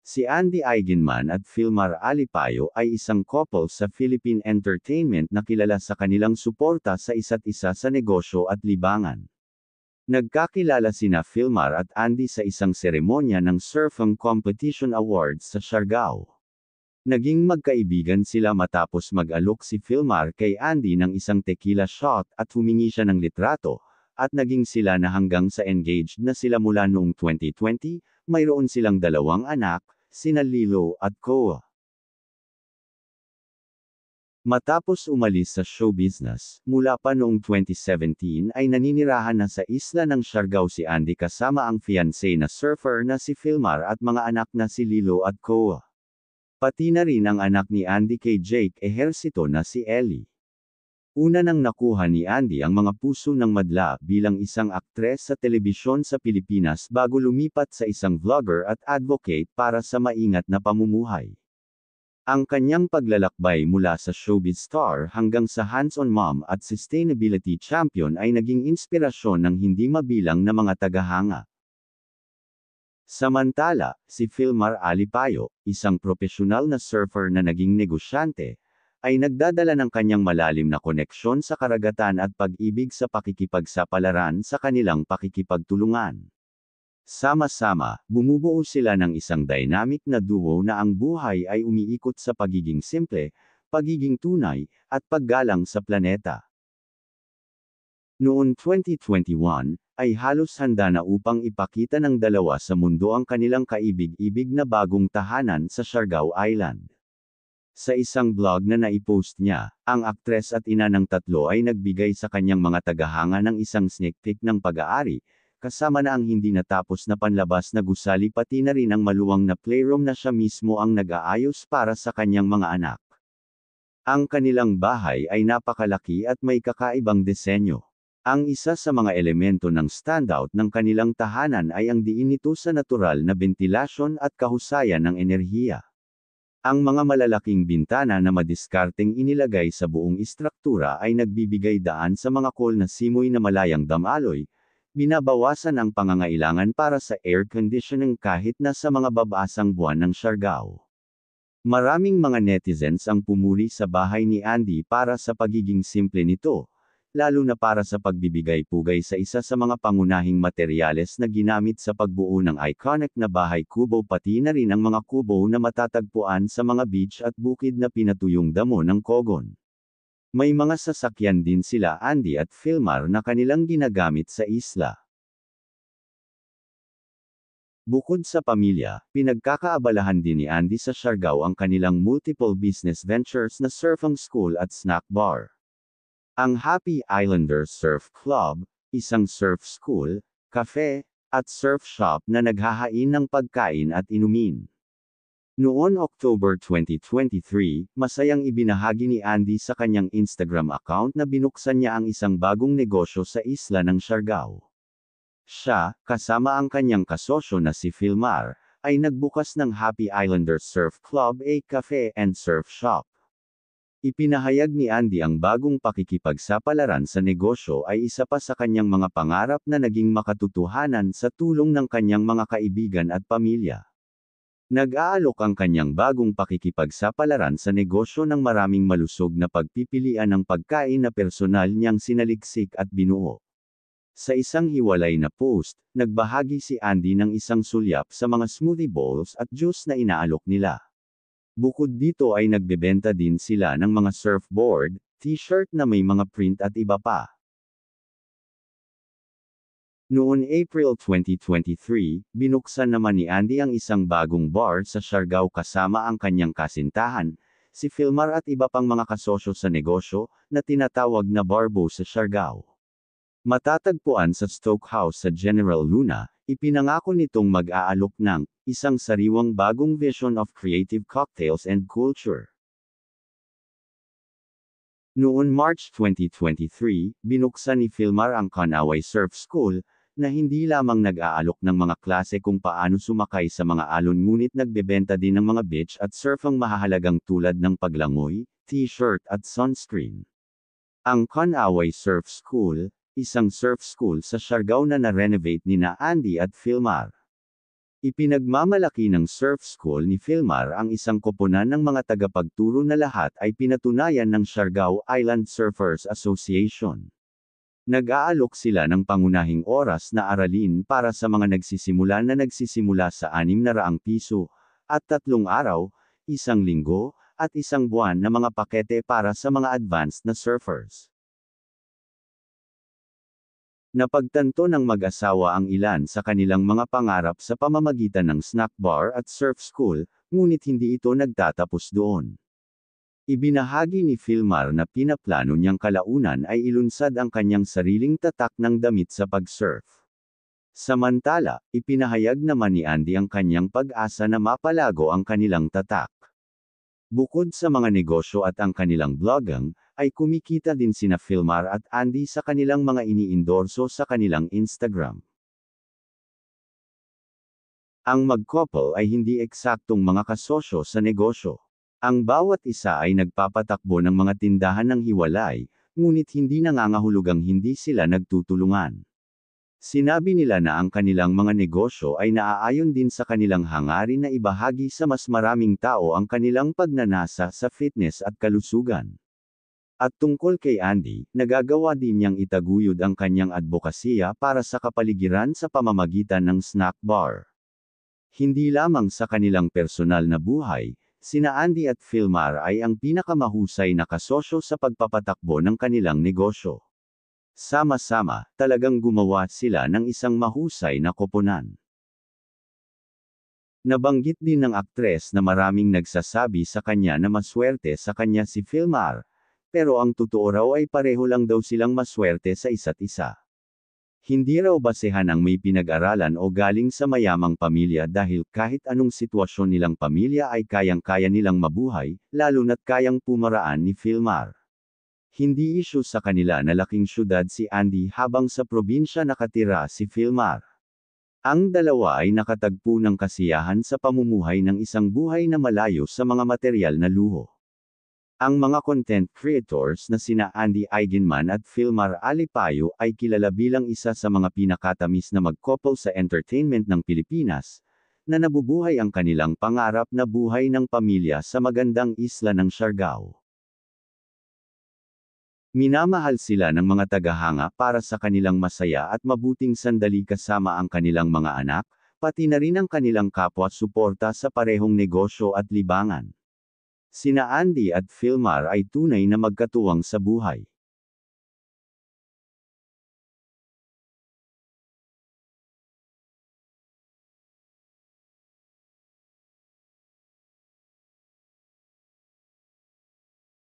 Si Andy Eigenman at Filmar Alipayo ay isang couple sa Philippine entertainment na kilala sa kanilang suporta sa isa't isa sa negosyo at libangan. Nagkakilala sina Filmar at Andy sa isang seremonya ng Surfing Competition Awards sa Siargao. Naging magkaibigan sila matapos mag-alok si Filmar kay Andy ng isang tequila shot at humingi siya ng litrato, at naging sila na hanggang sa engaged na sila mula noong 2020, mayroon silang dalawang anak, sina Lilo at Koa. Matapos umalis sa show business, mula pa noong 2017 ay naninirahan na sa isla ng Siargao si Andy kasama ang fiancé na surfer na si Filmar at mga anak na si Lilo at Koa. Pati na rin ang anak ni Andy kay Jake Ejercito na si Ellie. Una nang nakuha ni Andy ang mga puso ng madla bilang isang aktres sa telebisyon sa Pilipinas bago lumipat sa isang vlogger at advocate para sa maingat na pamumuhay. Ang kanyang paglalakbay mula sa showbiz star hanggang sa hands-on mom at sustainability champion ay naging inspirasyon ng hindi mabilang na mga tagahanga. Samantala, si Filmar Alipayo, isang profesional na surfer na naging negosyante, ay nagdadala ng kanyang malalim na koneksyon sa karagatan at pag-ibig sa pakikipagsapalaran sa kanilang pakikipagtulungan. Sama-sama, bumubuo sila ng isang dynamic na duo na ang buhay ay umiikot sa pagiging simple, pagiging tunay, at paggalang sa planeta. Noong 2021, ay halos handa na upang ipakita ng dalawa sa mundo ang kanilang kaibig-ibig na bagong tahanan sa Siargao Island. Sa isang blog na naipost niya, ang aktres at ina ng tatlo ay nagbigay sa kanyang mga tagahanga ng isang sneak peek ng pag-aari, kasama na ang hindi natapos na panlabas na gusali pati na rin ang maluwang na playroom na siya mismo ang nag-aayos para sa kanyang mga anak. Ang kanilang bahay ay napakalaki at may kakaibang disenyo. Ang isa sa mga elemento ng standout ng kanilang tahanan ay ang diin nito sa natural na bentilasyon at kahusayan ng enerhiya. Ang mga malalaking bintana na madiskarteng inilagay sa buong istruktura ay nagbibigay daan sa mga cool na simoy na malayang damaloy, binabawasan ang pangangailangan para sa air conditioning kahit na sa mga babasang buwan ng Siargao. Maraming mga netizens ang pumuri sa bahay ni Andy para sa pagiging simple nito, lalo na para sa pagbibigay-pugay sa isa sa mga pangunahing materyales na ginamit sa pagbuo ng iconic na bahay kubo pati na rin ang mga kubo na matatagpuan sa mga beach at bukid na pinatuyong damo ng Cogon. May mga sasakyan din sila Andy at Filmar na kanilang ginagamit sa isla. Bukod sa pamilya, pinagkakaabalahan din ni Andy sa Siargao ang kanilang multiple business ventures na surfing school at snack bar. Ang Happy Islanders Surf Club, isang surf school, cafe, at surf shop na naghahain ng pagkain at inumin. Noon October 2023, masayang ibinahagi ni Andy sa kanyang Instagram account na binuksan niya ang isang bagong negosyo sa isla ng Siargao. Siya, kasama ang kanyang kasosyo na si Filmar, ay nagbukas ng Happy Islanders Surf Club, a cafe and surf shop. Ipinahayag ni Andy ang bagong pakikipagsapalaran sa negosyo ay isa pa sa kanyang mga pangarap na naging makatotohanan sa tulong ng kanyang mga kaibigan at pamilya. Nag-aalok ang kanyang bagong pakikipagsapalaran sa negosyo ng maraming malusog na pagpipilian ng pagkain na personal niyang sinaliksik at binuo. Sa isang hiwalay na post, nagbahagi si Andy ng isang sulyap sa mga smoothie bowls at juice na inaalok nila. Bukod dito ay nagbebenta din sila ng mga surfboard, t-shirt na may mga print at iba pa. Noon April 2023, binuksan naman ni Andy ang isang bagong bar sa Siargao kasama ang kanyang kasintahan, si Filmar at iba pang mga kasosyo sa negosyo, na tinatawag na Barbo sa Siargao. Matatagpuan sa Stoke House sa General Luna, ipinangako nitong mag-aalok ng isang sariwang bagong vision of creative cocktails and culture. Noon March 2023, binuksan ni Filmar ang Kanaway Surf School, na hindi lamang nag-aalok ng mga klase kung paano sumakay sa mga alon ngunit nagbebenta din ng mga beach at surfang mahahalagang tulad ng paglangoy, t-shirt at sunscreen. Ang Kanaway Surf School, isang surf school sa Siargao na na-renovate nina Andy at Filmar. Ipinagmamalaki ng surf school ni Philmar ang isang koponan ng mga tagapagturo na lahat ay pinatunayan ng Siargao Island Surfers Association. Nag-aalok sila ng pangunahing oras na aralin para sa mga nagsisimula sa 600 piso, at 3 araw, 1 linggo, at 1 buwan na mga pakete para sa mga advanced na surfers. Napagtanto ng mag-asawa ang ilan sa kanilang mga pangarap sa pamamagitan ng snack bar at surf school, ngunit hindi ito nagtatapos doon. Ibinahagi ni Philmar na pinaplano niyang kalaunan ay ilunsad ang kanyang sariling tatak ng damit sa pag-surf. Samantala, ipinahayag naman ni Andy ang kanyang pag-asa na mapalago ang kanilang tatak. Bukod sa mga negosyo at ang kanilang blogging, ay kumikita din sina Philmar at Andy sa kanilang mga iniindorso sa kanilang Instagram. Ang mag-couple ay hindi eksaktong mga kasosyo sa negosyo. Ang bawat isa ay nagpapatakbo ng mga tindahan ng hiwalay, ngunit hindi nangangahulugang hindi sila nagtutulungan. Sinabi nila na ang kanilang mga negosyo ay naaayon din sa kanilang hangarin na ibahagi sa mas maraming tao ang kanilang pagnanasa sa fitness at kalusugan. At tungkol kay Andy, nagagawa din niyang itaguyod ang kanyang advokasya para sa kapaligiran sa pamamagitan ng snack bar. Hindi lamang sa kanilang personal na buhay, sina Andy at Philmar ay ang pinakamahusay na kasosyo sa pagpapatakbo ng kanilang negosyo. Sama-sama, talagang gumawa sila ng isang mahusay na koponan. Nabanggit din ng aktres na maraming nagsasabi sa kanya na maswerte sa kanya si Philmar, pero ang totoo raw ay pareho lang daw silang maswerte sa isa't isa. Hindi raw basehan ang may pinag-aralan o galing sa mayamang pamilya dahil kahit anong sitwasyon nilang pamilya ay kayang-kaya nilang mabuhay, lalo na't kayang pumaraan ni Philmar. Hindi isyu sa kanila na laking syudad si Andy habang sa probinsya nakatira si Philmar. Ang dalawa ay nakatagpo ng kasiyahan sa pamumuhay ng isang buhay na malayo sa mga materyal na luho. Ang mga content creators na sina Andy Eigenman at Philmar Alipayo ay kilala bilang isa sa mga pinakatamis na mag-couple sa entertainment ng Pilipinas, na nabubuhay ang kanilang pangarap na buhay ng pamilya sa magandang isla ng Siargao. Minamahal sila ng mga tagahanga para sa kanilang masaya at mabuting sandali kasama ang kanilang mga anak, pati na rin ang kanilang kapwa suporta sa parehong negosyo at libangan. Sina Andy at Philmar ay tunay na magkatuwang sa buhay.